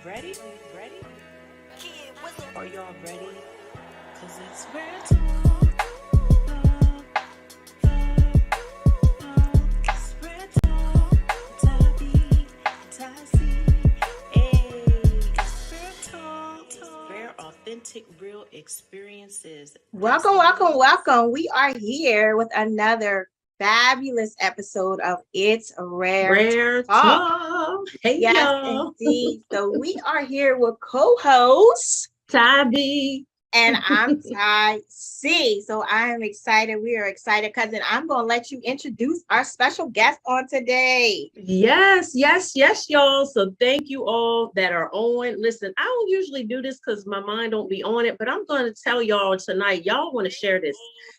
Ready? Ready? Are y'all ready? Cause it's real talk. It's real talk. Tabby, Tassie. Hey, it's real talk. Rare, authentic, real experiences. Welcome, welcome, welcome. We are here with another fabulous episode of It's Rare Rare Talk. talk. Hey Yes, y'all. indeed. So we are here with co-host, Tabby. and I'm Ty C. So I am excited. We are excited, cousin. I'm going to let you introduce our special guest on today. Yes, y'all. So thank you all that are on. Listen, I don't usually do this because my mind don't be on it, but I'm going to tell y'all tonight. Y'all want to share this.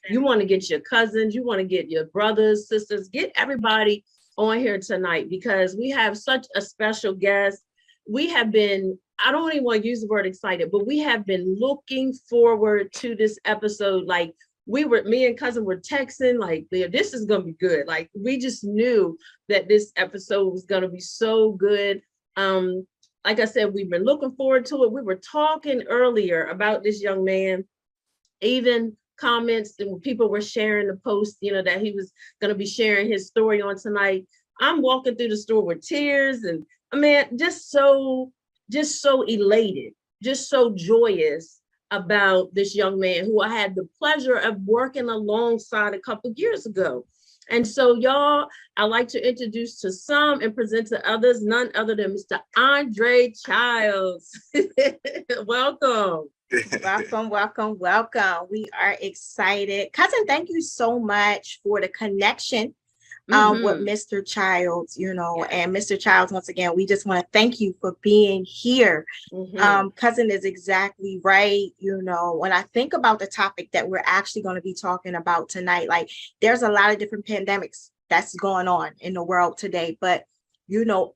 You want to get your cousins, you want to get your brothers, sisters, get everybody on here tonight because we have such a special guest. We have been, I don't even want to use the word excited, but we have been looking forward to this episode. Like me and cousin were texting, like, this is going to be good. Like, we just knew that this episode was going to be so good. Like I said, we've been looking forward to it. We were talking earlier about this young man, even comments and people were sharing the post, that he was going to be sharing his story on tonight. I'm walking through the store with tears and I mean, just so elated, just so joyous about this young man who I had the pleasure of working alongside a couple of years ago. And so, y'all, I like to introduce to some and present to others, none other than Mr. Andre Childs. Welcome. Welcome, welcome, welcome. We are excited. Cousin, thank you so much for the connection with Mr. Childs, and Mr. Childs, once again, we just want to thank you for being here. Cousin is exactly right. When I think about the topic that we're actually going to be talking about tonight, like there's a lot of different pandemics that's going on in the world today, but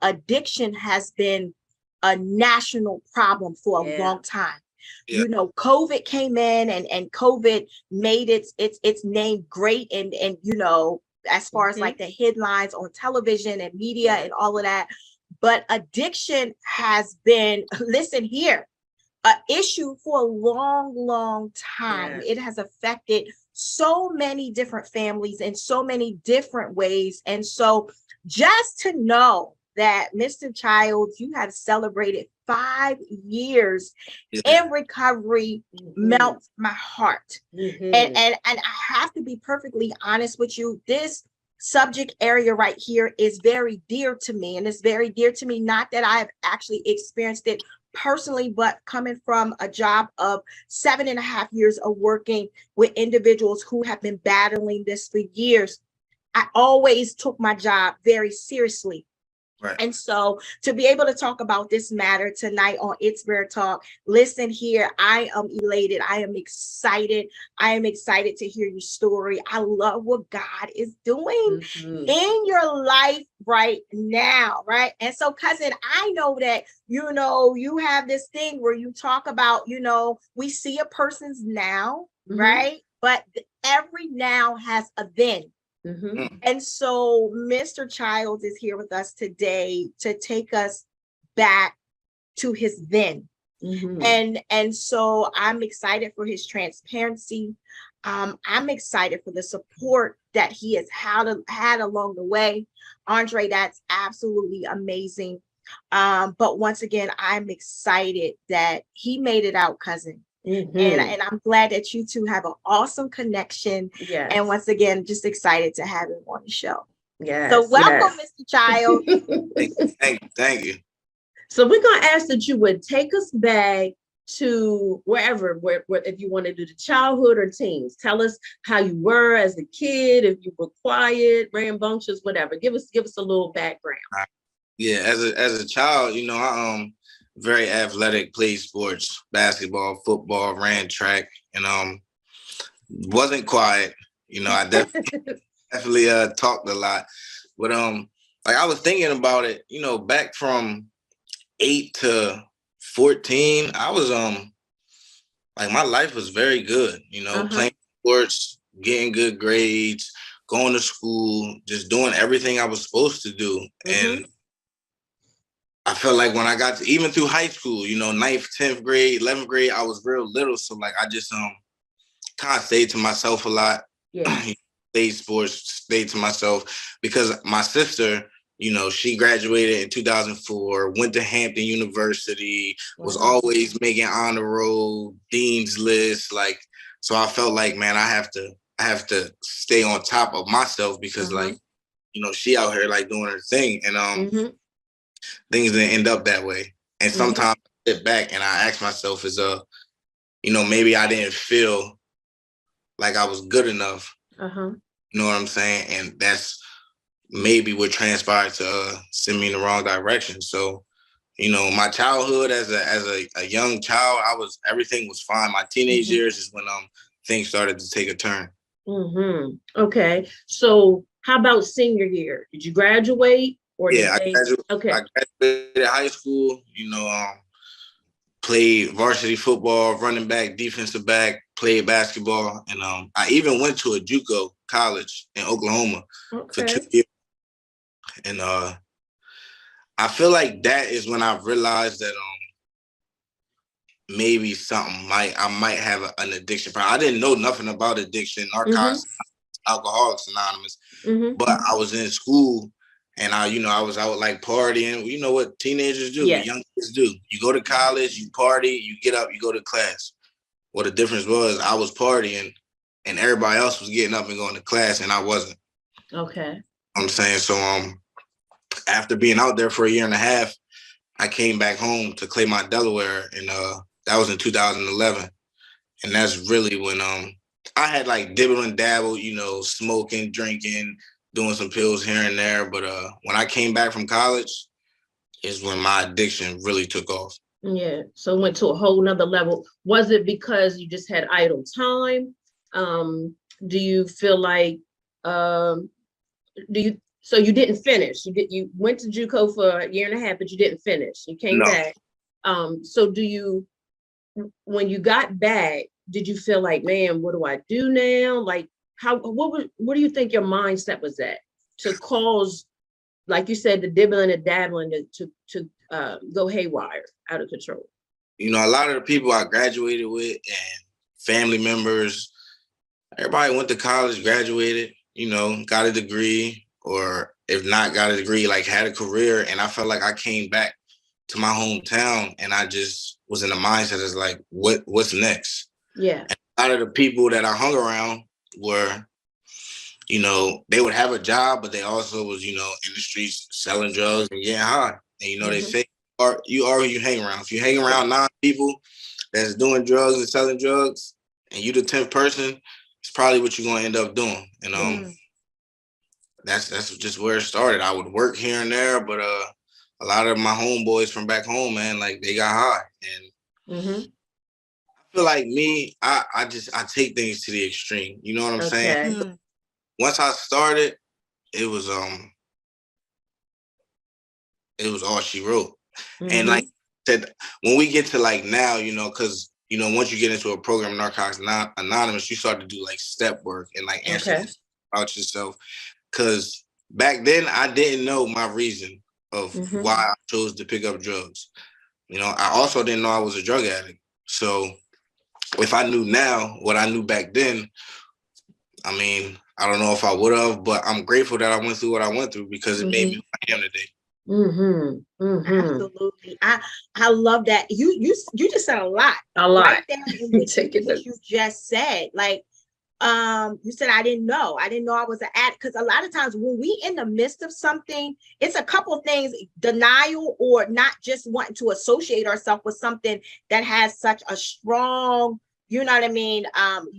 addiction has been a national problem for a long time. Yeah. COVID came in and COVID made its name great and as far as like the headlines on television and media and all of that. But addiction has been, listen here, an issue for a long, long time. It has affected so many different families in so many different ways. And so just to know that Mr. Childs, you have celebrated 5 years in recovery melts my heart. And I have to be perfectly honest with you. This subject area right here is very dear to me. And it's very dear to me, not that I have actually experienced it personally, but coming from a job of 7.5 years of working with individuals who have been battling this for years. I always took my job very seriously. Right. And so to be able to talk about this matter tonight on It's Rare Talk, listen here, I am elated. I am excited. I am excited to hear your story. I love what God is doing in your life right now, right? And so, cousin, I know that, you have this thing where you talk about, we see a person's now, right? But every now has a then. And so Mr. Childs is here with us today to take us back to his then. And so I'm excited for his transparency. I'm excited for the support that he has had along the way. Andre, that's absolutely amazing. But once again, I'm excited that he made it out, cousin. And I'm glad that you two have an awesome connection. Yes. And once again, just excited to have him on the show. Yes. So welcome, Mr. Childs. Thank you. So we're going to ask that you would take us back to wherever, if you want to do the childhood or teens. Tell us how you were as a kid, if you were quiet, rambunctious, whatever. Give us a little background. Yeah, as a child, I very athletic, played sports, basketball, football, ran track, and wasn't quiet. I definitely talked a lot. But like I was thinking about it, back from 8 to 14, I was like my life was very good, playing sports, getting good grades, going to school, just doing everything I was supposed to do. And I felt like when I got to, even through high school, you know, 9th, 10th grade, 11th grade, I was real little. So like I just kind of stayed to myself a lot. Yeah. Played sports, stayed to myself because my sister, you know, she graduated in 2004, went to Hampton University, was always making honor roll, dean's list. Like, so I felt like, man, I have to stay on top of myself because like, you know, she out here like doing her thing, and things didn't end up that way. And sometimes I sit back and I ask myself, you know, maybe I didn't feel like I was good enough. You know what I'm saying? And that's maybe what transpired to send me in the wrong direction. So, you know, my childhood as a young child, everything was fine. My teenage years is when things started to take a turn. Okay. So how about senior year? Did you graduate or I graduated high school, you know, played varsity football, running back, defensive back, played basketball, and I even went to a JUCO college in Oklahoma for 2 years. And I feel like that is when I realized that maybe I might have an addiction problem. I didn't know nothing about addiction, narcotics, Alcoholics Anonymous, but I was in school and I was out like partying. You know what teenagers do, young kids do. You go to college, you party, you get up, you go to class. Well, the difference was I was partying and everybody else was getting up and going to class and I wasn't. Okay. I'm saying, so after being out there for a year and a half, I came back home to Claymont, Delaware, and that was in 2011. And that's really when I had like dibble and dabble, you know, smoking, drinking, doing some pills here and there. But when I came back from college is when my addiction really took off. Yeah. So it went to a whole nother level. Was it because you just had idle time? Do you feel like, so you didn't finish? You went to JUCO for a year and a half, but you didn't finish. You came back. So when you got back, did you feel like, man, what do I do now? Like, what do you think your mindset was at to cause, like you said, the dibbling and dabbling to go haywire, out of control? You know, a lot of the people I graduated with and family members, everybody went to college, graduated, you know, got a degree, or if not got a degree, like had a career. And I felt like I came back to my hometown and I just was in the mindset as like, what's next? Yeah. And a lot of the people that I hung around were, you know, they would have a job, but they also was, you know, in the streets selling drugs and getting high. And, you know, they say, you are who you hang around. If you hang around 9 people that's doing drugs and selling drugs, and you the 10th person, it's probably what you're going to end up doing. And that's just where it started. I would work here and there, but a lot of my homeboys from back home, man, like they got high. And I feel like me, I take things to the extreme. You know what I'm saying? Once I started, it was all she wrote. And like I said, when we get to like now, you know, because you know, once you get into a program, Narcotics Anonymous, you start to do like step work and like answer about yourself. Because back then I didn't know my reason of why I chose to pick up drugs. You know, I also didn't know I was a drug addict. So if I knew now what I knew back then, I mean, I don't know if I would have, but I'm grateful that I went through what I went through because it made me who I am today. Absolutely. I love that. You just said a lot. Right there in what you just said. Like, you said, I didn't know I was an addict. Because a lot of times when we in the midst of something, it's a couple of things: denial, or not just wanting to associate ourselves with something that has such a strong, you know what I mean,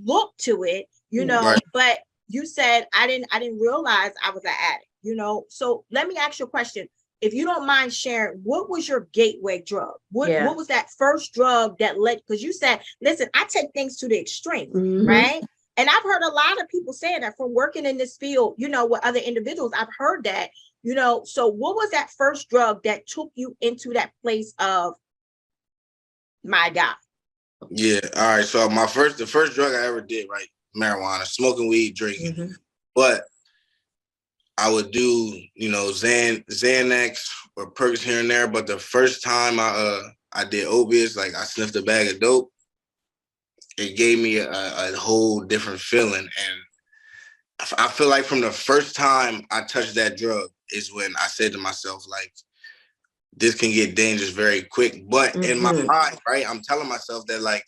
look to it, you know. But you said, I didn't realize I was an addict, you know. So let me ask you a question. If you don't mind sharing, what was your gateway drug? What was that first drug that led? Because you said, listen, I take things to the extreme, right? And I've heard a lot of people saying that from working in this field, you know, with other individuals. I've heard that, you know. So what was that first drug that took you into that place of, my God? Yeah. All right. So the first drug I ever did, right? Marijuana, smoking weed, drinking. But I would do, Xanax or perks here and there. But the first time I did opiates, like I sniffed a bag of dope, it gave me a whole different feeling. And I feel like from the first time I touched that drug is when I said to myself, like, this can get dangerous very quick. But in my mind, right, I'm telling myself that like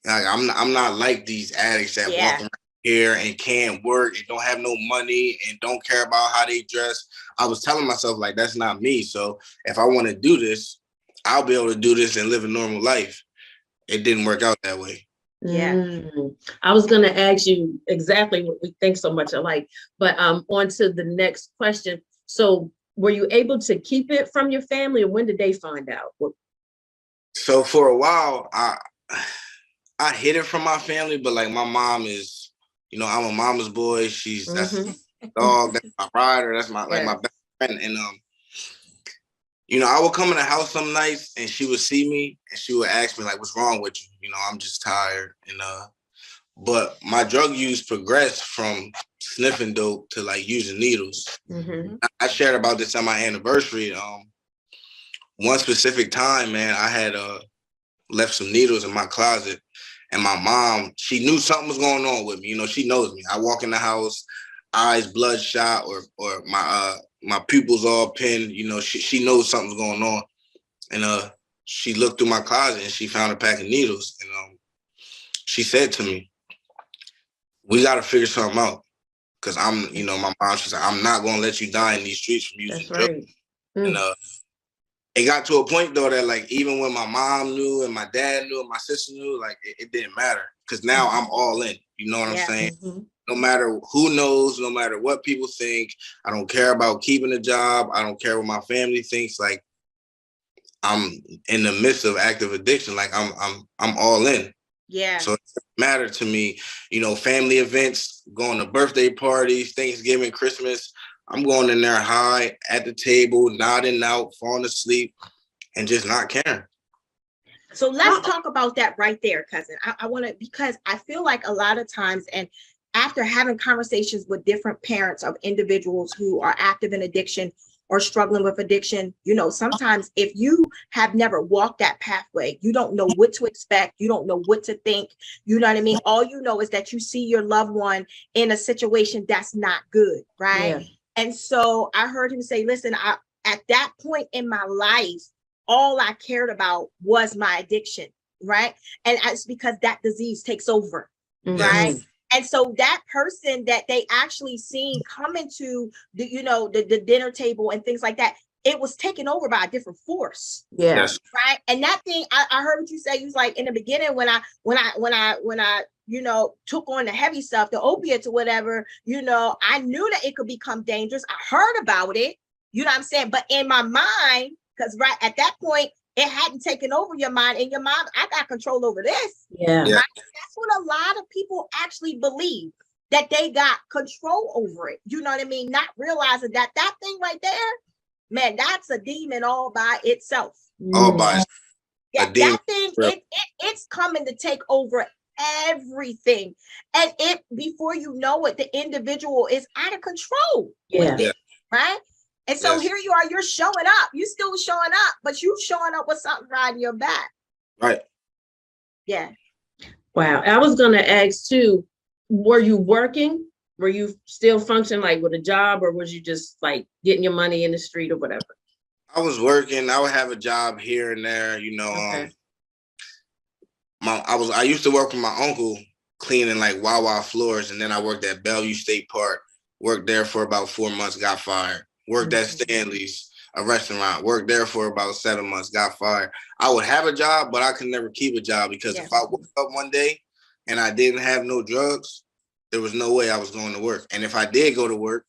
I'm not like these addicts that walk around here and can't work and don't have no money and don't care about how they dress. I was telling myself like that's not me. So if I want to do this, I'll be able to do this and live a normal life. It didn't work out that way. Yeah. I was going to ask you exactly what we think so much alike, but on to the next question. So were you able to keep it from your family, or when did they find out? So for a while, I hid it from my family, but like my mom is, I'm a mama's boy. That's my dog, that's my rider, that's my my best friend. And I would come in the house some nights and she would see me and she would ask me like, what's wrong with you? I'm just tired. And but my drug use progressed from sniffing dope to like using needles. I shared about this on my anniversary. One specific time, man, I had left some needles in my closet. And my mom, she knew something was going on with me. She knows me. I walk in the house, eyes bloodshot, or my pupils all pinned. She knows something's going on. And she looked through my closet and she found a pack of needles. And she said to me, "We got to figure something out." Because my mom, she's like, "I'm not going to let you die in these streets from using drugs." And it got to a point though that like even when my mom knew and my dad knew and my sister knew, like it didn't matter because now I'm all in. You know what I'm saying? No matter who knows, no matter what people think, I don't care about keeping a job. I don't care what my family thinks. Like I'm in the midst of active addiction. Like I'm all in. Yeah. So it doesn't matter to me. Family events, going to birthday parties, Thanksgiving, Christmas. I'm going in there high at the table, nodding out, falling asleep, and just not caring. So let's talk about that right there, cousin. I want to, because I feel like a lot of times, and after having conversations with different parents of individuals who are active in addiction or struggling with addiction, sometimes if you have never walked that pathway, you don't know what to expect. You don't know what to think. You know what I mean? All you know is that you see your loved one in a situation that's not good, right? Yeah. And so I heard him say, listen, at that point in my life, all I cared about was my addiction, right? And it's because that disease takes over, right? And so that person that they actually seen come into the dinner table and things like that, it was taken over by a different force. Yeah. Yes. Right. And that thing, I heard what you say. You was like, in the beginning, when I took on the heavy stuff, the opiates or whatever, I knew that it could become dangerous. I heard about it, you know what I'm saying? But in my mind, because right at that point, it hadn't taken over your mind. In your mind, I got control over this. Yeah. Right? That's what a lot of people actually believe, that they got control over it. You know what I mean? Not realizing that thing right there, man, that's a demon all by itself. All by itself. Yeah, that thing, it's coming to take over everything. And before you know it, the individual is out of control with it, right? And so here you are, you're showing up. You still showing up, but you showing up with something riding your back. Right. Yeah. Wow. I was going to ask too, were you working? Were you still functioning like with a job, or was you just like getting your money in the street or whatever? I was working. I would have a job here and there, Okay. I used to work with my uncle cleaning like Wawa floors, and then I worked at Bellevue State Park. Worked there for about 4 months, got fired. Worked at Stanley's, a restaurant. Worked there for about 7 months, got fired. I would have a job, but I could never keep a job because if I woke up one day and I didn't have no drugs, there was no way I was going to work. And if I did go to work,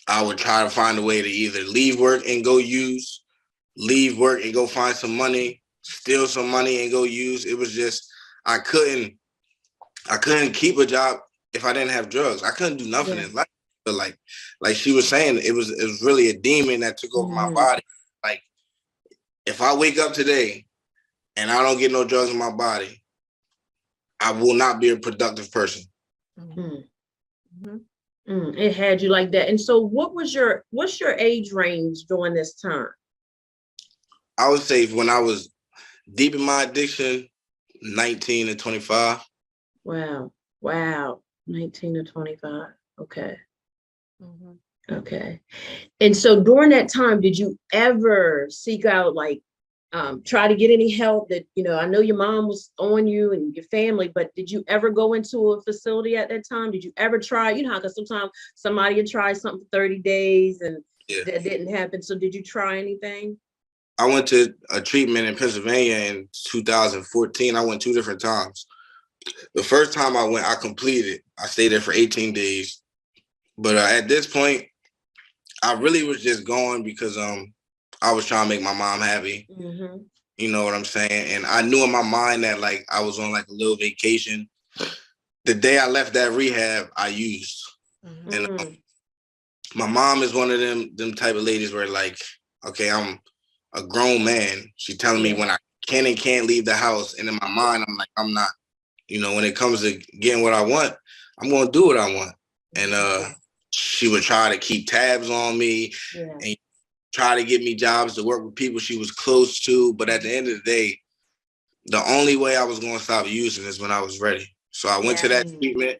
I would try to find a way to either leave work and go use, leave work and go find some money, steal some money and go use. It was just, I couldn't keep a job if I didn't have drugs. I couldn't do nothing in life. But like she was saying, it was really a demon that took over my body. Like if I wake up today and I don't get no drugs in my body, I will not be a productive person. It had you like that. And so what's your age range during this time? I would say when I was deep in my addiction, 19 to 25. Wow. Wow. 19 to 25. Okay. Mhm. Okay. And so during that time, did you ever seek out like try to get any help that, I know your mom was on you and your family, but did you ever go into a facility at that time? Did you ever try, how, because sometimes somebody would try something for 30 days and that didn't happen. So did you try anything? I went to a treatment in Pennsylvania in 2014. I went 2 different times. The first time I went, I completed. I stayed there for 18 days. But at this point, I really was just going because I was trying to make my mom happy. Mm-hmm. You know what I'm saying? And I knew in my mind that like I was on like a little vacation. The day I left that rehab, I used. Mhm. And my mom is one of them type of ladies where like, okay, I'm a grown man. She telling me when I can and can't leave the house. And in my mind, I'm like, I'm not. When it comes to getting what I want, I'm going to do what I want. And she would try to keep tabs on me and try to get me jobs to work with people she was close to. But at the end of the day, the only way I was going to stop using is when I was ready. So I went to that treatment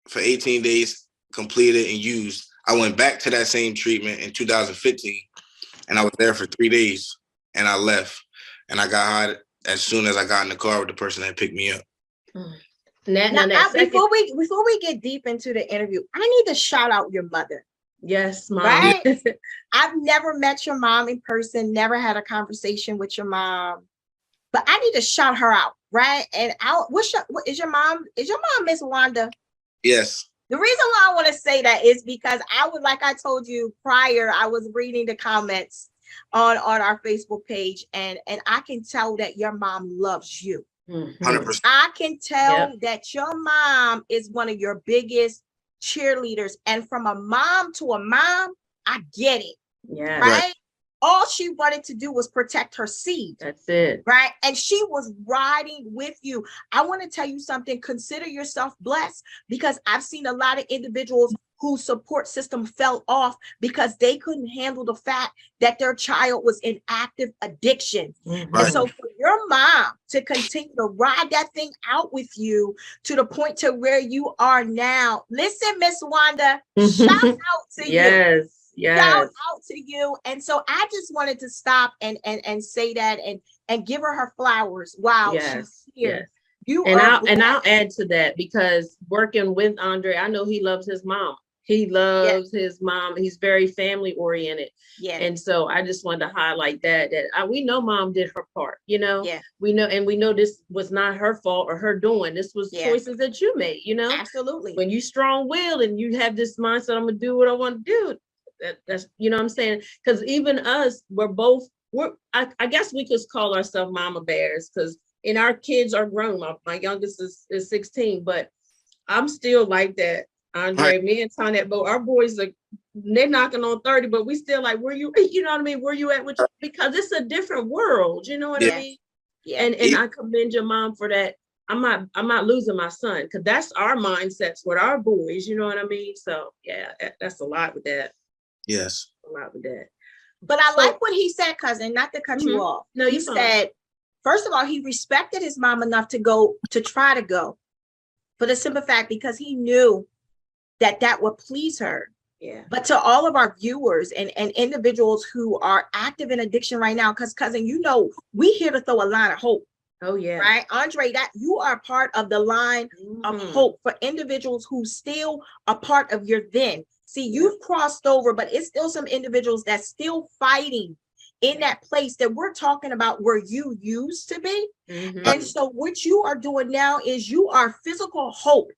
for 18 days, completed and used. I went back to that same treatment in 2015, and I was there for 3 days, and I left. And I got high as soon as I got in the car with the person that picked me up. Before we get deep into the interview, I need to shout out your mother. Yes, Mom. Right? I've never met your mom in person, never had a conversation with your mom, but I need to shout her out, right? And is your mom Miss Wanda? Yes. The reason why I want to say that is because like I told you prior, I was reading the comments on our Facebook page, and I can tell that your mom loves you. 100%. I can tell that your mom is one of your biggest cheerleaders. And from a mom to a mom, I get it. Yeah. Right? All she wanted to do was protect her seed. That's it. Right? And she was riding with you. I want to tell you something. Consider yourself blessed, because I've seen a lot of individuals whose support system fell off because they couldn't handle the fact that their child was in active addiction. Mm-hmm. And so for your mom to continue to ride that thing out with you to the point to where you are now, listen, Miss Wanda, shout out to you. Shout out to you. And so I just wanted to stop and say that and give her flowers. Wow. She's here. I'll add to that, because working with Andre, I know he loves his mom. He loves his mom. He's very family oriented. Yeah. And so I just wanted to highlight that we know mom did her part, we know this was not her fault or her doing. This was choices that you made, Absolutely. When you strong-willed and you have this mindset, I'm going to do what I want to do. That's, what I'm saying? Because even us, I guess we could call ourselves mama bears, because our kids are grown. My youngest is 16, but I'm still like that. Andre, me and Tonette, our boys they're knocking on 30, but we still like, where you, you know what I mean? Where you at? Because it's a different world, you know what I mean? Yeah. And I commend your mom for that. I'm not losing my son, because that's our mindsets with our boys, you know what I mean? So yeah, that's a lot with that. Yes. A lot with that. But I like what he said, cousin, not to cut you off. No, he said, first of all, he respected his mom enough to try to go, for the simple fact because he knew that would please her. Yeah. But to all of our viewers and individuals who are active in addiction right now, because cousin, we here to throw a line of hope. Oh yeah. Right, Andre, that you are part of the line of hope for individuals who still are part of your then. See, you've crossed over, but it's still some individuals that's still fighting in that place that we're talking about where you used to be. And so what you are doing now is you are physical hope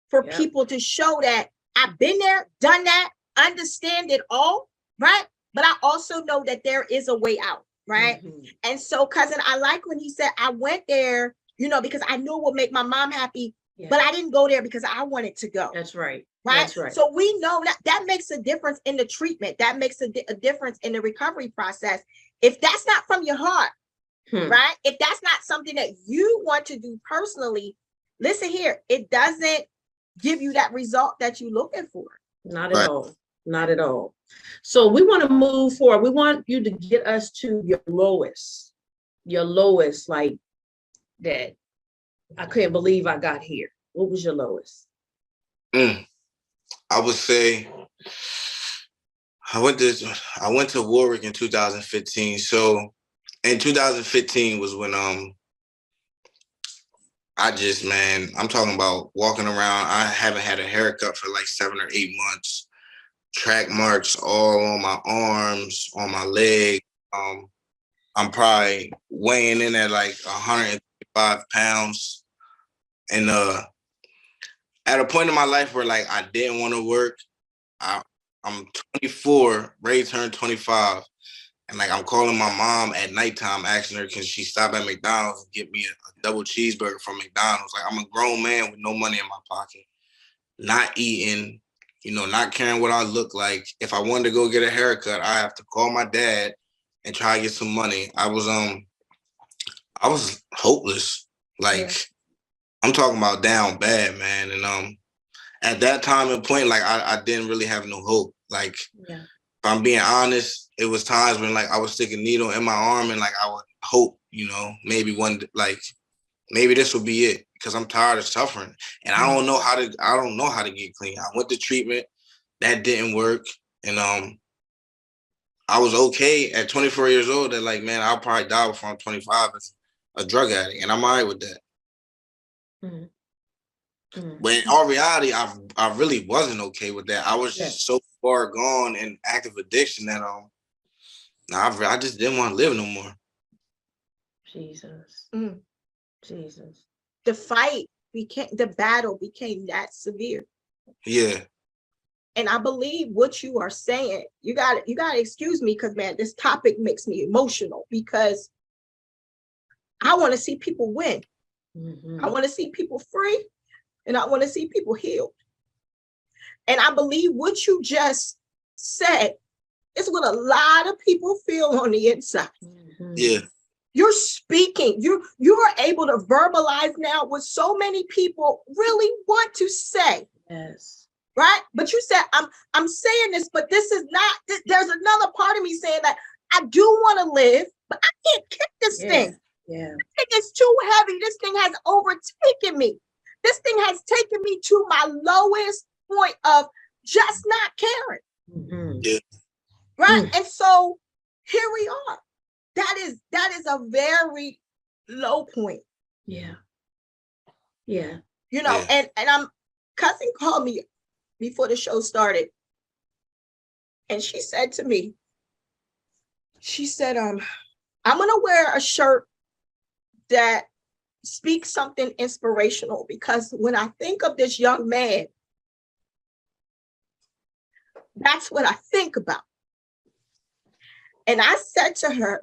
for people to show that I've been there, done that, understand it all, right? But I also know that there is a way out, right? And so, cousin, I like when he said, I went there, because I knew it would make my mom happy, but I didn't go there because I wanted to go. That's right. Right. That's right. So we know that makes a difference in the treatment. That makes a difference in the recovery process. If that's not from your heart, right? If that's not something that you want to do personally, listen here, it doesn't give you that result that you're looking for. Not at all. Not at all. So we want to move forward. We want you to get us to your lowest, like that. I couldn't believe I got here. What was your lowest? I would say I went to Warwick in 2015. So in 2015 was when I'm talking about walking around. I haven't had a haircut for like 7 or 8 months. Track marks all on my arms, on my leg. I'm probably weighing in at like 105 pounds. And at a point in my life where like I didn't want to work, I'm 24, ready to turn 25. And like I'm calling my mom at nighttime, asking her, can she stop at McDonald's and get me a double cheeseburger from McDonald's? Like I'm a grown man with no money in my pocket, not eating, not caring what I look like. If I wanted to go get a haircut, I have to call my dad and try to get some money. I was hopeless. Like I'm talking about down bad, man. And at that time and point, like I didn't really have no hope. Like if I'm being honest, it was times when like I would stick a needle in my arm and like I would hope, maybe maybe this will be it, because I'm tired of suffering and I don't know how to get clean. I went to treatment, that didn't work, and I was okay at 24 years old. That like, man, I'll probably die before I'm 25 as a drug addict, and I'm all right with that. But in all reality, I really wasn't okay with that. I was just so far gone in active addiction that I just didn't want to live no more. Jesus. Jesus. The battle became that severe. Yeah. And I believe what you are saying, you gotta excuse me, because man, this topic makes me emotional, because I want to see people win. I want to see people free, and I want to see people healed. And I believe what you just said is what a lot of people feel on the inside. Yeah. You're speaking, you are able to verbalize now what so many people really want to say. Yes. Right? But you said, I'm saying this, but this is not, there's another part of me saying that I do want to live, but I can't kick this thing. Yeah. This thing is too heavy. This thing has overtaken me. This thing has taken me to my lowest point of just not caring. Yeah. Right? And so here we are. That is a very low point. Yeah. Yeah. And cousin called me before the show started. And she said to me, I'm going to wear a shirt that speaks something inspirational, because when I think of this young man, that's what I think about. And I said to her,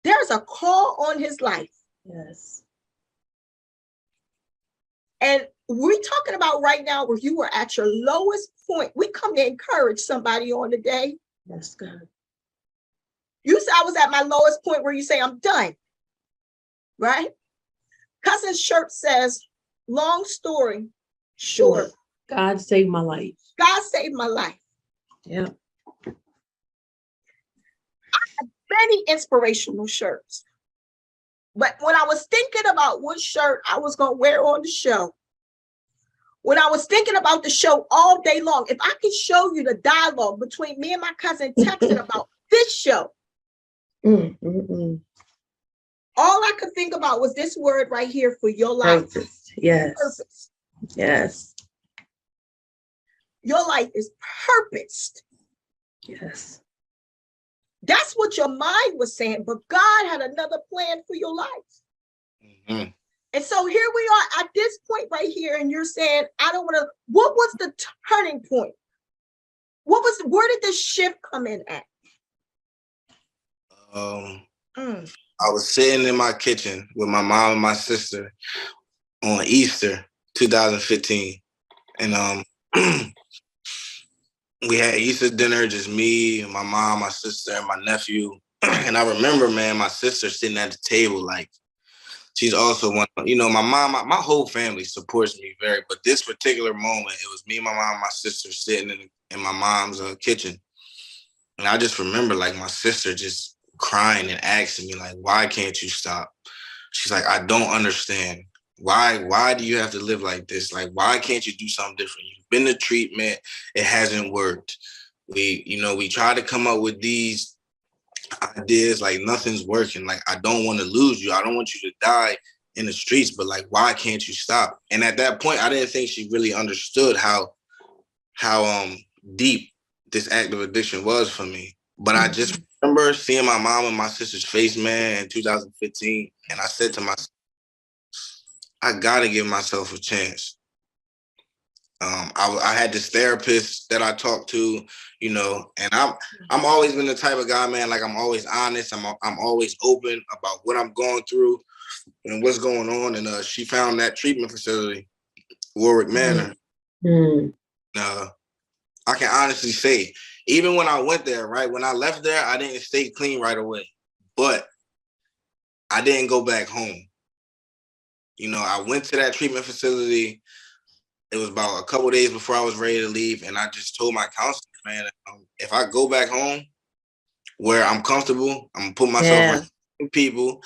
there's a call on his life. Yes. And we're talking about right now where you were at your lowest point. We come to encourage somebody on the day. That's good. You said I was at my lowest point where you say I'm done. Right? Cousin's shirt says, long story short. God saved my life. God saved my life. Yeah. I have many inspirational shirts. But when I was thinking about what shirt I was going to wear on the show, when I was thinking about the show all day long, if I could show you the dialogue between me and my cousin texting about this show, all I could think about was this word right here for your life. Purpose. Yes. Purpose. Yes. Your life is purposed. Yes. That's what your mind was saying, but God had another plan for your life. And so here we are at this point right here, and you're saying, I don't want to. What was the turning point? Where did this shift come in at? I was sitting in my kitchen with my mom and my sister on Easter 2015. And we had Easter dinner, just me, my mom, my sister, and my nephew. And I remember, man, my sister sitting at the table, like she's also one. You know, my mom, my whole family supports me very. But this particular moment, it was me, my mom, and my sister sitting in my mom's kitchen, and I just remember like my sister just crying and asking me like, "Why can't you stop?" She's like, "I don't understand. Why do you have to live like this? Like, why can't you do something different? You've been to treatment, it hasn't worked. We try to come up with these ideas, like nothing's working. Like, I don't want to lose you. I don't want you to die in the streets, but like, why can't you stop?" And at that point, I didn't think she really understood how deep this active addiction was for me. But I just remember seeing my mom and my sister's face, man, in 2015, and I said to myself, I gotta give myself a chance. I had this therapist that I talked to, you know, and I'm always been the type of guy, man. Like, I'm always honest. I'm always open about what I'm going through and what's going on. And she found that treatment facility, Warwick Manor. I can honestly say, even when I went there, right, when I left there, I didn't stay clean right away, but I didn't go back home. You know, I went to that treatment facility. It was about a couple of days before I was ready to leave. And I just told my counselor, man, if I go back home where I'm comfortable, I'm going to put myself with people.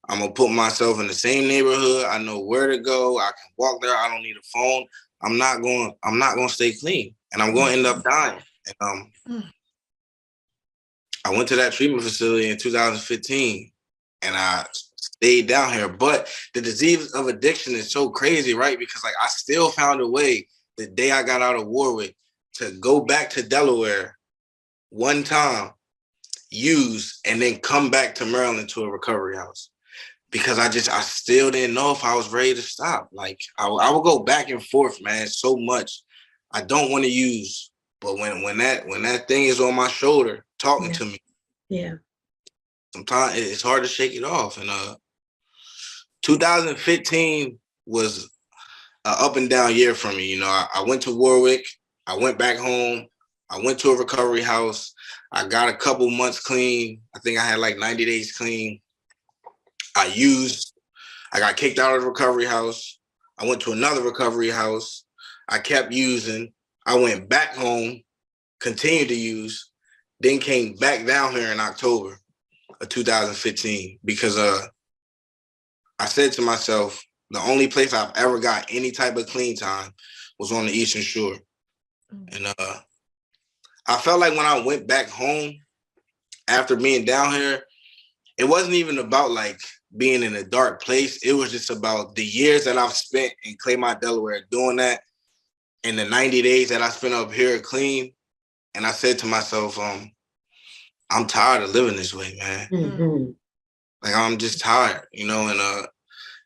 I'm going to put myself in the same neighborhood. I know where to go. I can walk there. I don't need a phone. I'm not going to stay clean, and I'm going to end up dying. And I went to that treatment facility in 2015, and I stayed down here. But the disease of addiction is so crazy, right? Because like I still found a way the day I got out of Warwick to go back to Delaware one time, use, and then come back to Maryland to a recovery house. Because I still didn't know if I was ready to stop. Like I would go back and forth, man, so much. I don't want to use, but when that thing is on my shoulder talking to me, sometimes it's hard to shake it off. And 2015 was an up and down year for me. You know, I went to Warwick, I went back home, I went to a recovery house, I got a couple months clean. I think I had like 90 days clean. I got kicked out of the recovery house. I went to another recovery house. I kept using. I went back home, continued to use, then came back down here in October of 2015 because I said to myself, the only place I've ever got any type of clean time was on the Eastern Shore. And I felt like when I went back home after being down here, it wasn't even about like being in a dark place. It was just about the years that I've spent in Claymont, Delaware doing that, and the 90 days that I spent up here clean. And I said to myself, I'm tired of living this way, man. Like, I'm just tired, you know, and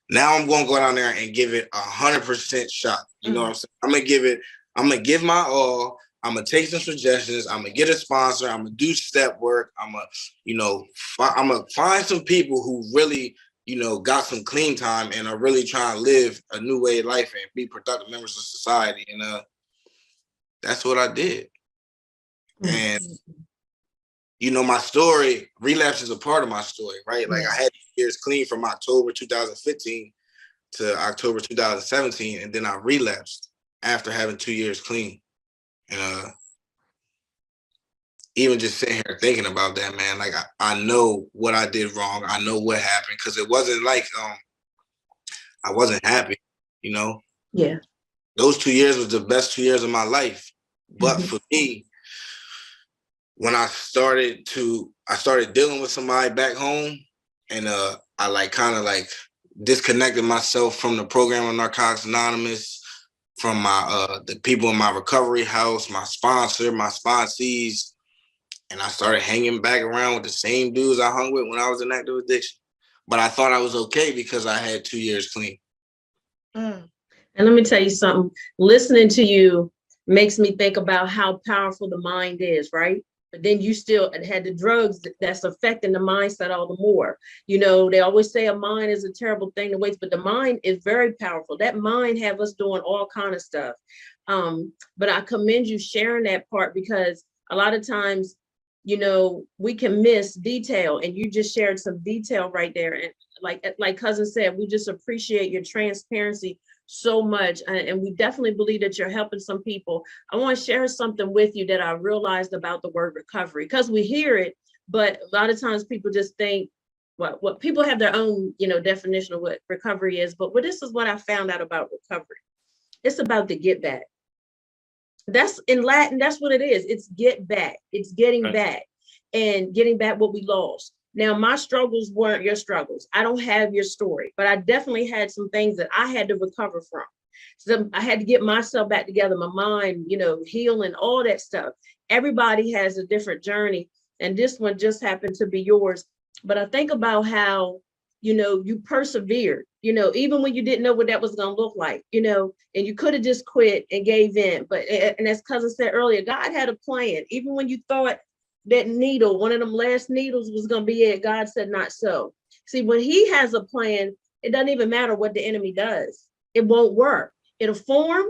now I'm going to go down there and give it 100% shot. You know what I'm saying? I'm going to give my all. I'm going to take some suggestions. I'm going to get a sponsor. I'm going to do step work. I'm going to find some people who really, you know, got some clean time and are really trying to live a new way of life and be productive members of society. And that's what I did. And, you know, my story, relapse is a part of my story, right? Like I had years clean from October 2015 to October 2017, and then I relapsed after having 2 years clean. And even just sitting here thinking about that, man, like I know what I did wrong. I know what happened, because it wasn't like I wasn't happy, you know? Yeah. Those 2 years was the best 2 years of my life. But for me, when I started dealing with somebody back home, and I like kind of like disconnected myself from the program of Narcotics Anonymous, from my the people in my recovery house, my sponsor, my sponsees, and I started hanging back around with the same dudes I hung with when I was in active addiction. But I thought I was okay because I had 2 years clean. And let me tell you something. Listening to you makes me think about how powerful the mind is, right? But then you still had the drugs that's affecting the mindset all the more. You know, they always say a mind is a terrible thing to waste, but the mind is very powerful. That mind have us doing all kind of stuff. But I commend you sharing that part, because a lot of times you know, we can miss detail, and you just shared some detail right there. And like cousin said, we just appreciate your transparency so much. And we definitely believe that you're helping some people. I want to share something with you that I realized about the word recovery, because we hear it, but a lot of times people just think what people have their own, you know, definition of what recovery is. But this is what I found out about recovery. It's about the get back. That's in Latin, that's what it is. It's get back. It's getting back and getting back what we lost. Now, my struggles weren't your struggles. I don't have your story, but I definitely had some things that I had to recover from. So I had to get myself back together, my mind, you know, healing, all that stuff. Everybody has a different journey, and this one just happened to be yours. But I think about how, you know, you persevered, you know, even when you didn't know what that was going to look like, you know, and you could have just quit and gave in. But, and as cousin said earlier, God had a plan. Even when you thought that needle, one of them last needles was going to be it, God said, not so. See, when he has a plan, it doesn't even matter what the enemy does. It won't work. It'll form.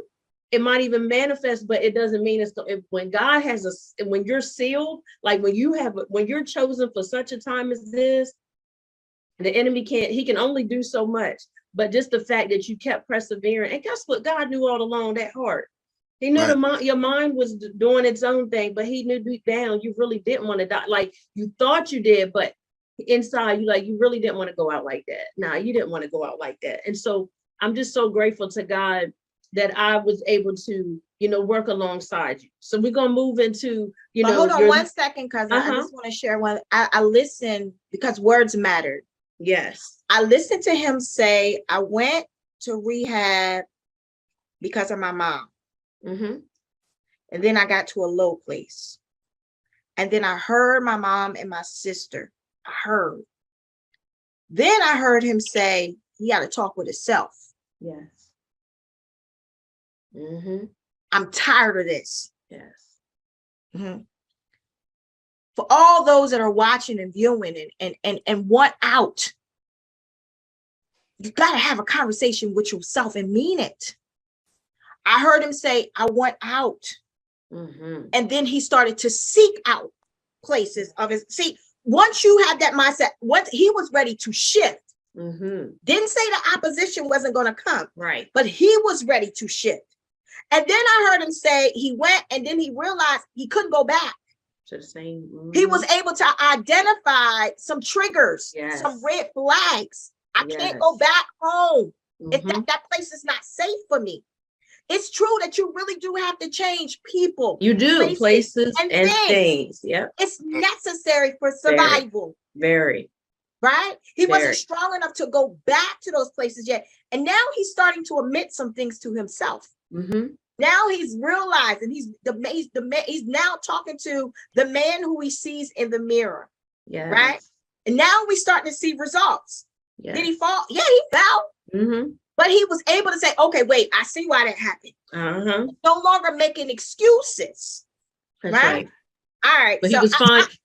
It might even manifest, but it doesn't mean it's when God has when you're sealed, like when you're chosen for such a time as this, the enemy he can only do so much. But just the fact that you kept persevering, and guess what? God knew all along that heart. He knew your mind was doing its own thing, but he knew deep down you really didn't want to die. Like you thought you did, but inside you really didn't want to go out like that. Nah, you didn't want to go out like that. And so I'm just so grateful to God that I was able to, you know, work alongside you. So we're gonna move into, you know. Hold on 1 second, cousin. I just want to share one. I listened because words mattered. Yes. I listened to him say, I went to rehab because of my mom. Mm-hmm. And then I got to a low place. And then I heard my mom and my sister. I heard. Then I heard him say he got to talk with himself. Yes. Mm-hmm. I'm tired of this. Yes. Mm-hmm. For all those that are watching and viewing and want out, you got to have a conversation with yourself and mean it. I heard him say, I want out. Mm-hmm. And then he started to seek out places of his. See, once you have that mindset, once he was ready to shift, didn't say the opposition wasn't going to come, right? But he was ready to shift. And then I heard him say he went, and then he realized he couldn't go back. To the same. He was able to identify some triggers, yes. some red flags. I can't go back home. If that place is not safe for me. It's true that you really do have to change people. You do, places and things. Yeah. It's necessary for survival. Very. Right? He wasn't strong enough to go back to those places yet. And now he's starting to admit some things to himself. Mm-hmm. Now he's realizing he's now talking to the man who he sees in the mirror. Yeah. Right? And now we're starting to see results. Yes. Did he fall? Yeah, he fell. Mm-hmm. But he was able to say, okay, wait, I see why that happened. No longer making excuses. That's right. All right. But so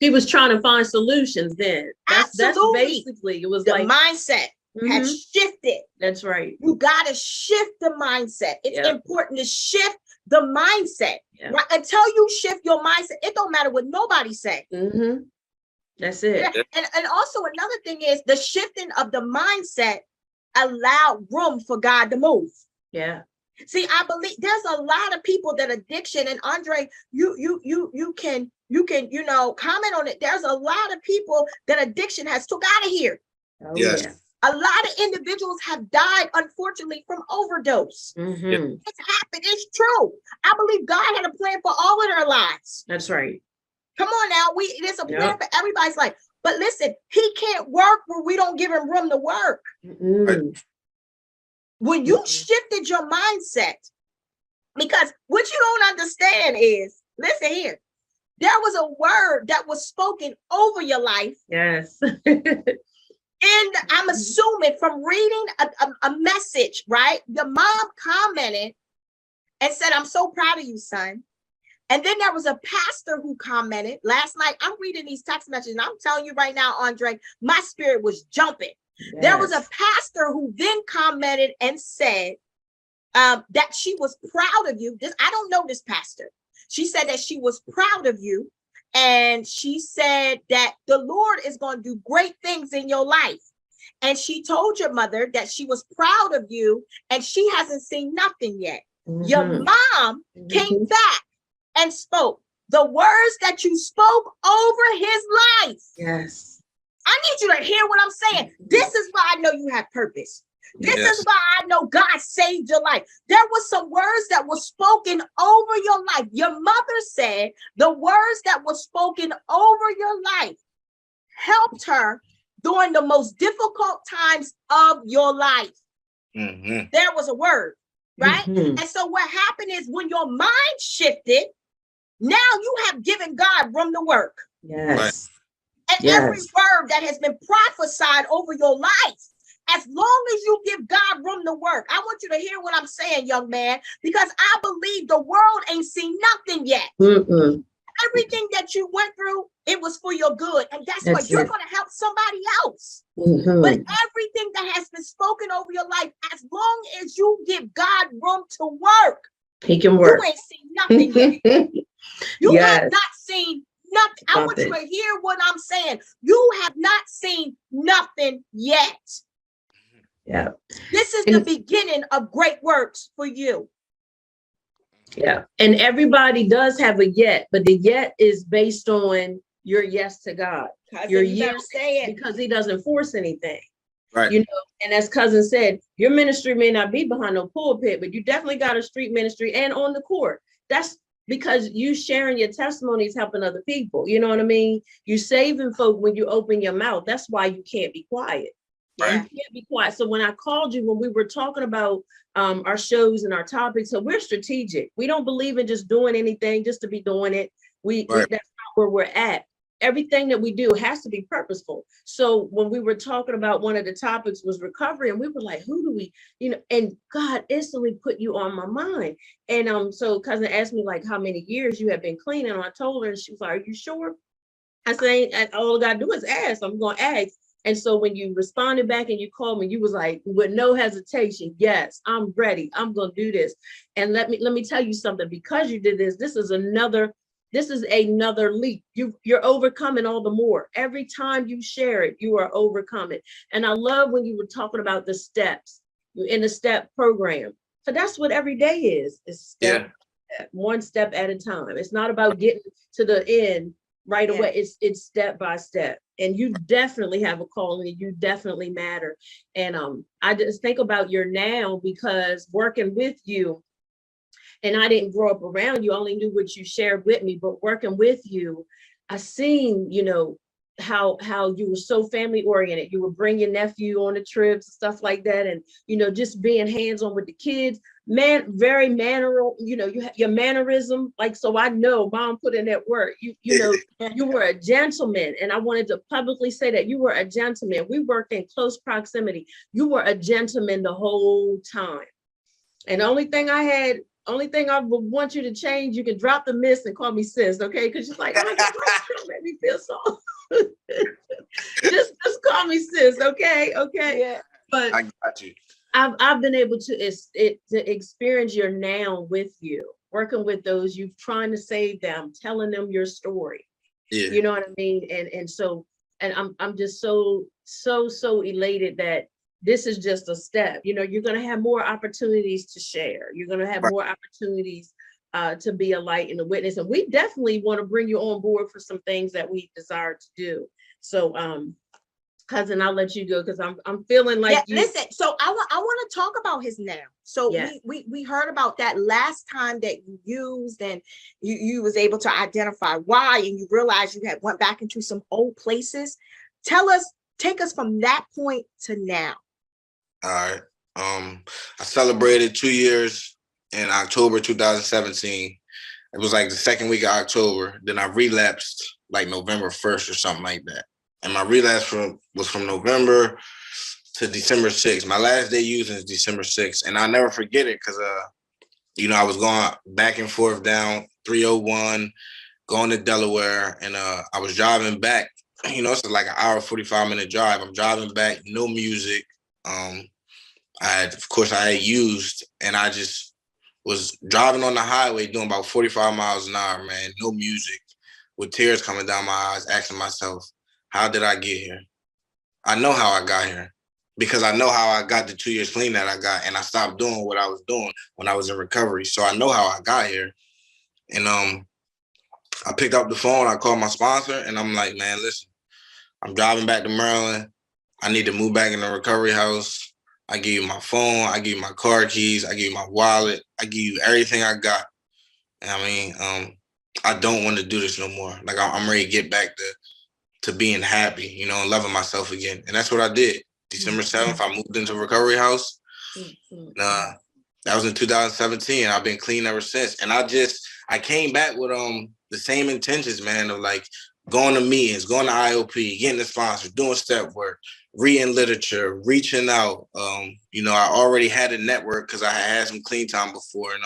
he was trying to find solutions then. That's basically, it was the like mindset has shifted. That's right. You got to shift the mindset. It's important to shift the mindset. Yep. Right? Until you shift your mindset, it don't matter what nobody say. Mm-hmm. That's it. And also another thing is the shifting of the mindset allowed room for God to move. Yeah. See, I believe there's a lot of people that addiction, and Andre, you can, you know, comment on it. There's a lot of people that addiction has took out of here. Oh, yes. Yeah. A lot of individuals have died, unfortunately, from overdose. Mm-hmm. It's happened. It's true. I believe God had a plan for all of their lives. That's right. Come on now. There's a plan for everybody's life. But listen, he can't work where we don't give him room to work. Mm-hmm. When you shifted your mindset, because what you don't understand is, listen here, there was a word that was spoken over your life. Yes. And I'm assuming from reading a message, right? The mom commented and said, I'm so proud of you, son. And then there was a pastor who commented last night. I'm reading these text messages, and I'm telling you right now, Andre, my spirit was jumping. Yes. There was a pastor who then commented and said that she was proud of you. I don't know this pastor. She said that she was proud of you And she said that the Lord is going to do great things in your life. And she told your mother that she was proud of you and she hasn't seen nothing yet. Your mom came back and spoke the words that you spoke over his life. Yes. I need you to hear what I'm saying. This is why I know you have purpose. This is why I know God saved your life. There were some words that were spoken over your life. Your mother said the words that were spoken over your life helped her during the most difficult times of your life. There was a word, right? And so what happened is when your mind shifted, now you have given God room to work. Yes. And every word that has been prophesied over your life, as long as you give God room to work, I want you to hear what I'm saying, young man, because I believe the world ain't seen nothing yet. Everything that you went through, it was for your good. And that's what you're going to help somebody else. But everything that has been spoken over your life, as long as you give God room to work, he can work. You ain't seen nothing yet. You have not seen nothing. I want you to hear what I'm saying. You have not seen nothing yet. Yeah. This is the beginning of great works for you. Yeah. And everybody does have a yet, but the yet is based on your yes to God. Your yes, because he doesn't force anything. Right. You know, and as cousin said, your ministry may not be behind no pulpit, but you definitely got a street ministry and on the court. That's because you sharing your testimonies, helping other people. You know what I mean? You saving folk when you open your mouth. That's why you can't be quiet. Right. You can't be quiet. So when I called you, when we were talking about our shows and our topics, so we're strategic. We don't believe in just doing anything just to be doing it. That's not where we're at. Everything that we do has to be purposeful. So when we were talking about one of the topics was recovery, and we were like, who do we, you know, and God instantly put you on my mind. And so cousin asked me like how many years you have been clean. And I told her, and she was like, are you sure? I said, all I gotta do is ask. I'm gonna ask. And so when you responded back and you called me, you was like, with no hesitation, yes, I'm ready. I'm gonna do this. And let me tell you something, because you did this, this is another leap. You're overcoming all the more. Every time you share it, you are overcoming. And I love when you were talking about the steps in the step program. So that's what every day is. It's one step at a time. It's not about getting to the end right away. It's step by step. And you definitely have a calling, and you definitely matter. And I just think about your now, because working with you, and I didn't grow up around you, only knew what you shared with me, but working with you, I seen, you know, how you were so family oriented. You would bring your nephew on the trips and stuff like that. And, you know, just being hands-on with the kids, very manneral, you know, you have your mannerism. Like, so I know mom put in that work. You know, you were a gentleman. And I wanted to publicly say that you were a gentleman. We worked in close proximity. You were a gentleman the whole time. And the only thing I would want you to change, you can drop the miss and call me sis, okay? Because she's like, oh, don't make me feel so. just call me sis, okay? Okay. Yeah. But I got you. I've been able to experience your now with you, working with those, you trying to save them, telling them your story. Yeah. You know what I mean? And so I'm just so elated that this is just a step. You know, you're going to have more opportunities to share. You're going to have more opportunities to be a light and a witness. And we definitely want to bring you on board for some things that we desire to do. So, cousin, I'll let you go, because I'm feeling like listen, so I want to talk about his now. So we heard about that last time that you used, and you was able to identify why, and you realized you had went back into some old places. Take us from that point to now. All right. I celebrated 2 years in October 2017. It was like the second week of October. Then I relapsed like November 1st or something like that. And my relapse was from November to December 6th. My last day using is December 6th. And I'll never forget it because, you know, I was going back and forth down 301, going to Delaware. And I was driving back. You know, it's like an hour, 45-minute drive. I'm driving back, no music. I had used, and I just was driving on the highway doing about 45 miles an hour, man, no music. with tears coming down my eyes, asking myself, how did I get here? I know how I got here because I know how I got the 2 years clean that I got, and I stopped doing what I was doing when I was in recovery. So I know how I got here. And I picked up the phone, I called my sponsor, and I'm like, man, listen, I'm driving back to Maryland. I need to move back in the recovery house. I give you my phone, I give you my car keys, I give you my wallet, I give you everything I got. And I mean, I don't want to do this no more. Like I'm ready to get back to being happy, you know, and loving myself again. And that's what I did. December 7th, I moved into recovery house. That was in 2017. I've been clean ever since. And I came back with the same intentions, man, of like going to meetings, going to IOP, getting a sponsor, doing step work, reading literature, reaching out. You know, I already had a network because I had some clean time before, and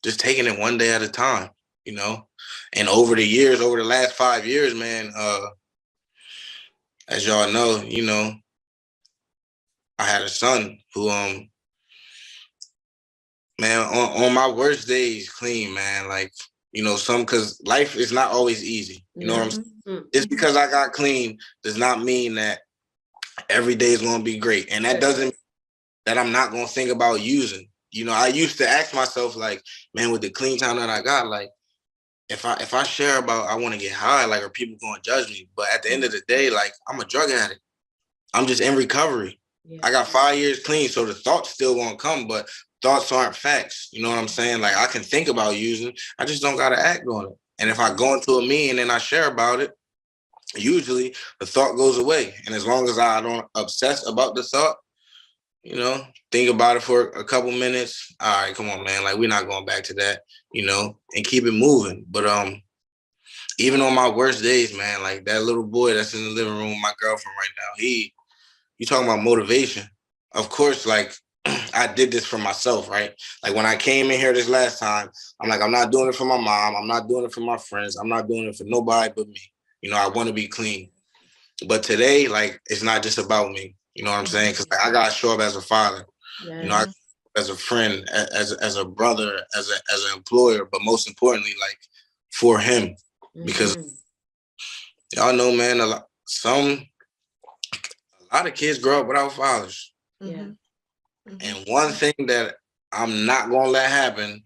just taking it one day at a time, you know. And over the years, over the last 5 years, man, as y'all know, you know, I had a son who, man, on my worst days, clean, man, like, you know, because life is not always easy. You know what I'm saying? Just because I got clean does not mean that every day is going to be great. And that doesn't mean that I'm not going to think about using. You know, I used to ask myself, like, man, with the clean time that I got, like, if I share about I want to get high, like, are people going to judge me? But at the end of the day, like, I'm a drug addict. I'm just in recovery. Yeah. I got 5 years clean, so the thoughts still won't come, but thoughts aren't facts. You know what I'm saying? Like, I can think about using, I just don't got to act on it. And if I go into a meeting and I share about it, usually the thought goes away. And as long as I don't obsess about the thought, you know, think about it for a couple minutes. All right, come on, man. Like, we're not going back to that, you know, and keep it moving. But even on my worst days, man, like that little boy that's in the living room with my girlfriend right now, you talking about motivation. Of course, like, I did this for myself, right? Like, when I came in here this last time, I'm like, I'm not doing it for my mom. I'm not doing it for my friends. I'm not doing it for nobody but me. You know, I want to be clean. But today, like, it's not just about me. You know what I'm saying? Because like, I got to show up as a father, you know, as a friend, as a brother, as an employer, but most importantly, like, for him. Because y'all know, man, a lot of kids grow up without fathers. Yeah. And one thing that I'm not going to let happen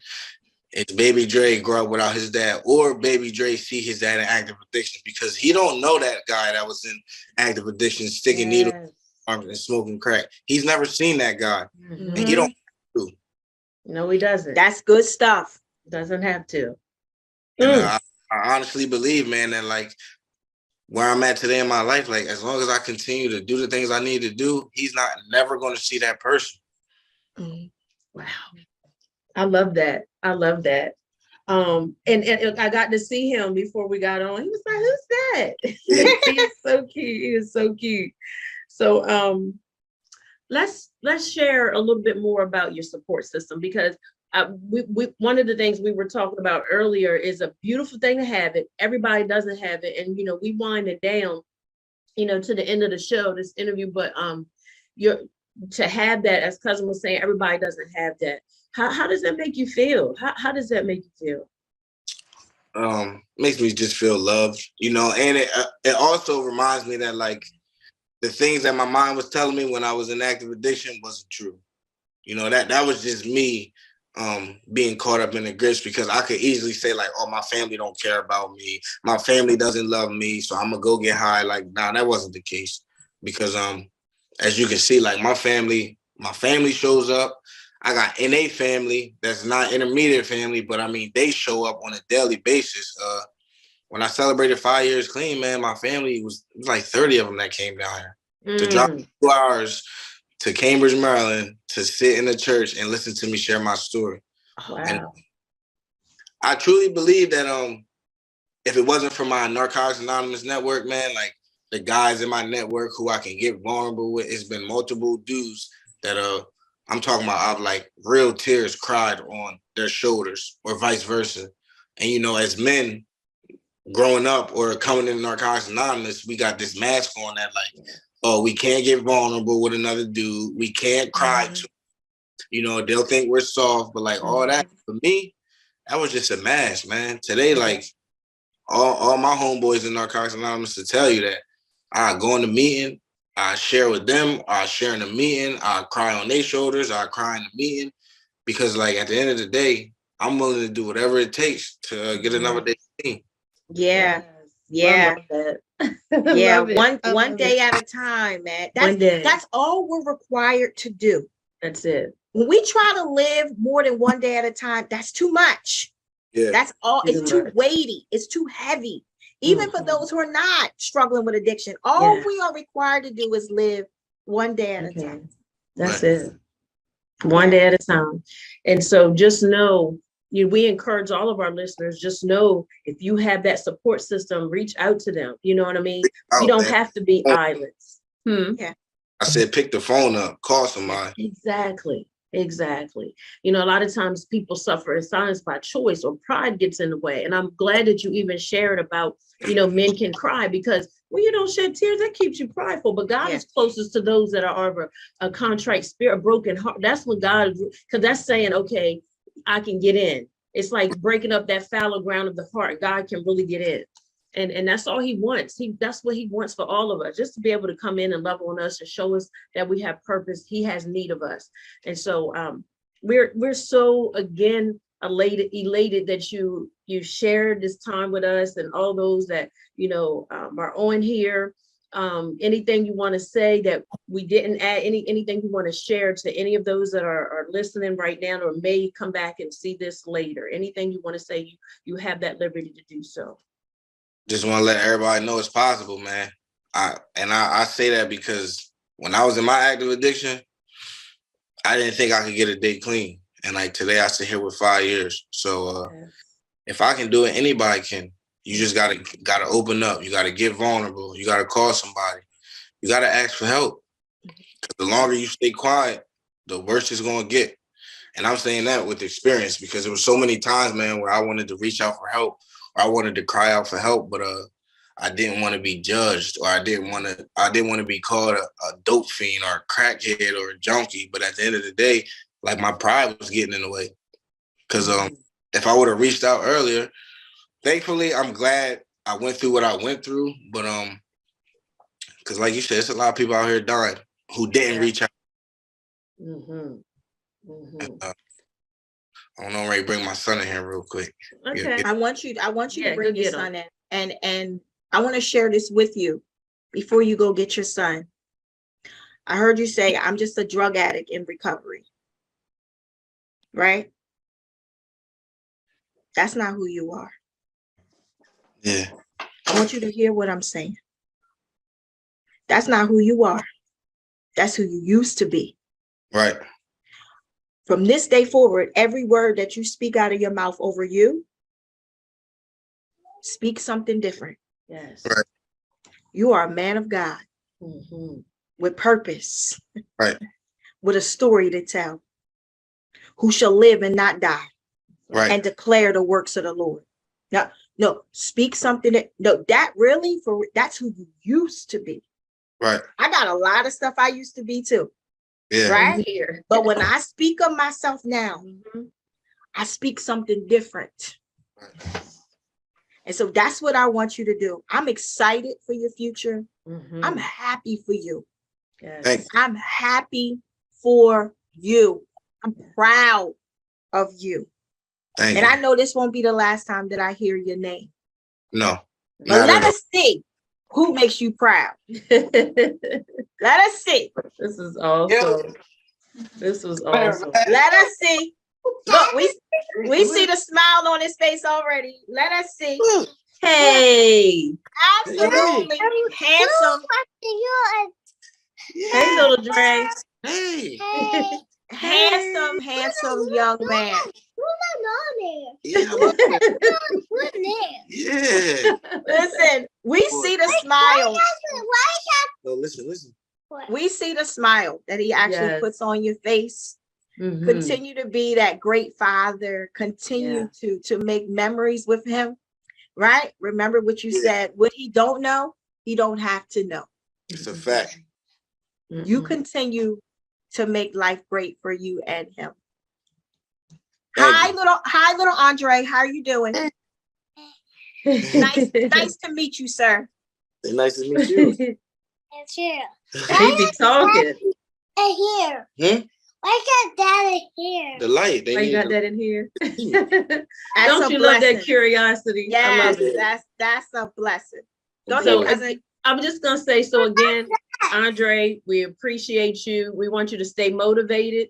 is Baby Dre grow up without his dad, or Baby Dre see his dad in active addiction, because he don't know that guy that was in active addiction, sticking needles and smoking crack. He's never seen that guy. And he don't have to. No, he doesn't. That's good stuff. Doesn't have to. And I honestly believe, man, that like where I'm at today in my life, like, as long as I continue to do the things I need to do, he's never going to see that person. Wow. I love that. I love that. And I got to see him before we got on. He was like, who's that? He's so cute. He is so cute. So let's share a little bit more about your support system, because we one of the things we were talking about earlier is a beautiful thing to have it. Everybody doesn't have it. And, you know, we wind it down, you know, to the end of the show, this interview, but to have that, as Cousin was saying, everybody doesn't have that. How does that make you feel? How does that make you feel? Makes me just feel loved, you know, and it also reminds me that, like, the things that my mind was telling me when I was in active addiction wasn't true. You know, that was just me being caught up in the grips, because I could easily say, like, oh, my family don't care about me. My family doesn't love me, so I'm gonna go get high. Like, nah, that wasn't the case, because as you can see, like, my family shows up. I got NA family that's not intermediate family, but I mean, they show up on a daily basis. When I celebrated 5 years clean, man, my family it was like 30 of them that came down here to drive 2 hours to Cambridge, Maryland, to sit in the church and listen to me share my story. Wow. And I truly believe that if it wasn't for my Narcotics Anonymous network, man, like, the guys in my network who I can get vulnerable with, it's been multiple dudes that I'm talking about, I've like real tears cried on their shoulders, or vice versa. And, you know, as men growing up or coming in Narcotics Anonymous, we got this mask on that, like, oh, we can't get vulnerable with another dude. We can't cry to, you know, they'll think we're soft, but like all that, for me, that was just a mask, man. Today, like, all my homeboys in Narcotics Anonymous to tell you that I go in the meeting, I share with them, I share in the meeting, I cry on their shoulders, I cry in the meeting, because like at the end of the day, I'm willing to do whatever it takes to get another day clean. Yeah. Yeah. Yeah. One day at a time, man. That's all we're required to do. That's it. When we try to live more than one day at a time, that's too much. Yeah. That's all. It's too weighty. It's too heavy. Even for those who are not struggling with addiction, all we are required to do is live one day at a time. That's it. One day at a time. And so just know, we encourage all of our listeners, just know if you have that support system, reach out to them. You know what I mean? You don't have to be islands. Yeah. I said, pick the phone up, call somebody. Exactly. You know, a lot of times people suffer in silence by choice, or pride gets in the way. And I'm glad that you even shared about, men can cry, because when you don't shed tears, that keeps you prideful. But God is closest to those that are of a contrite spirit, a broken heart. That's what God, because that's saying, okay, I can get in. It's like breaking up that fallow ground of the heart. God can really get in. And that's all he wants. That's what he wants for all of us, just to be able to come in and love on us and show us that we have purpose. He has need of us. And so we're so, again, elated that you shared this time with us, and all those that, are on here. Anything you want to say that we didn't add, anything you want to share to any of those that are listening right now, or may come back and see this later? Anything you want to say, you have that liberty to do so. Just want to let everybody know it's possible, man. I say that because when I was in my active addiction, I didn't think I could get a day clean. And like today, I sit here with 5 years. So if I can do it, anybody can. You just gotta open up. You gotta get vulnerable. You gotta call somebody. You gotta ask for help. Because the longer you stay quiet, the worse it's gonna get. And I'm saying that with experience, because there were so many times, man, where I wanted to reach out for help, or I wanted to cry out for help, but I didn't want to be judged, or I didn't want to be called a dope fiend or a crackhead or a junkie. But at the end of the day, like, my pride was getting in the way. Because if I would have reached out earlier, thankfully, I'm glad I went through what I went through. But because like you said, there's a lot of people out here dying who didn't reach out. I don't know, I'm ready to bring my son in here real quick. Okay. I want you to bring your son in. And I want to share this with you before you go get your son. I heard you say, I'm just a drug addict in recovery. Right? That's not who you are. Yeah. I want you to hear what I'm saying. That's not who you are. That's who you used to be. Right. From this day forward, every word that you speak out of your mouth over you, speak something different. Yes. Right. You are a man of God with purpose. Right. With a story to tell, who shall live and not die. Right. And declare the works of the Lord. Now, no, speak something that's who you used to be. Right. I got a lot of stuff I used to be too. Yeah. Right. But when I speak of myself now, I speak something different. Right. And so that's what I want you to do. I'm excited for your future. I'm happy for you. Yes. I'm happy for you. I'm proud of you. Thank you. you. I know this won't be the last time that I hear your name. No. But let us see who makes you proud. Let us see. This is awesome. This was awesome. Let us see. Look, we see the smile on his face already. Let us see. Hey. Absolutely handsome. Hey, little Dre. Hey. Handsome young man. Yeah. Yeah. Listen, we see the smile. No, listen. We see the smile that he actually puts on your face. Continue to be that great father. Continue to make memories with him. Right? Remember what you said. What he don't know, he don't have to know. It's a fact. You continue to make life great for you and him. Hi, little Andre. How are you doing? Nice to meet you, sir. Nice to meet you. It's here. He be talking. Here. Hmm? Why got that in here? The light. They Why you need got the- that in here? That's Don't a you love that blessing. curiosity? I Yes, love it. that's a blessing. Go So, ahead, cousin. I'm just gonna say, so again, Andre, we appreciate you. We want you to stay motivated,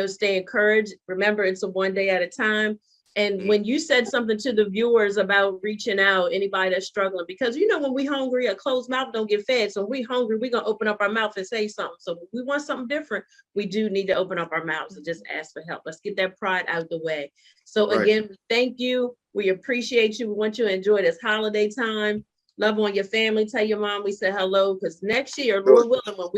stay encouraged. Remember, it's a one day at a time. And when you said something to the viewers about reaching out, anybody that's struggling, because when we hungry, a closed mouth don't get fed. So when we hungry, we're gonna open up our mouth and say something. So if we want something different, we do need to open up our mouths and just ask for help. Let's get that pride out of the way. So Right. again, thank you. We appreciate you. We want you to enjoy this holiday time. Love on your family. Tell your mom we said hello, because next year, Lord willing, when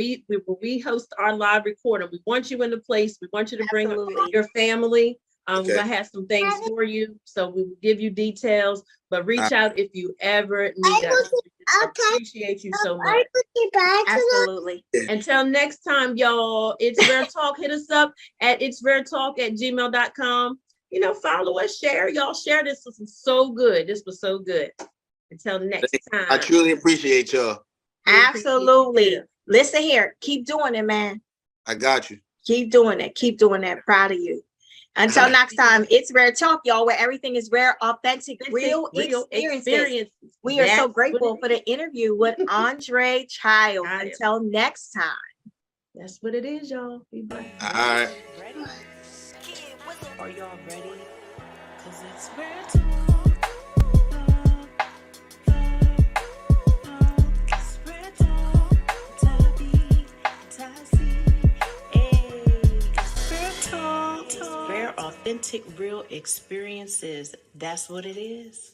we host our live recording, we want you in the place. We want you to bring Absolutely. your family. We're Okay. gonna have some things for you, so we will give you details. But reach out if you ever need us. We appreciate you so much. Absolutely. Until next time, y'all. It's Rare Talk. Hit us up at itsraretalk@gmail.com. Follow us, share. Y'all share this. This was so good. This was so good. Until next time. I truly appreciate y'all. Absolutely. Listen here. Keep doing it, man. I got you. Keep doing it. Keep doing that. Proud of you. Until next time, it's Rare Talk, y'all, where everything is rare, authentic, real experiences. We are so grateful for the interview with Andre Childs. Until next time. That's what it is, y'all. Be blessed. All right. Ready? Are y'all ready? Cause it's Rare Talk. It's Rare Talk. Tabby, Tassie. Hey, it's Rare Talk. Rare, authentic, real experiences. That's what it is.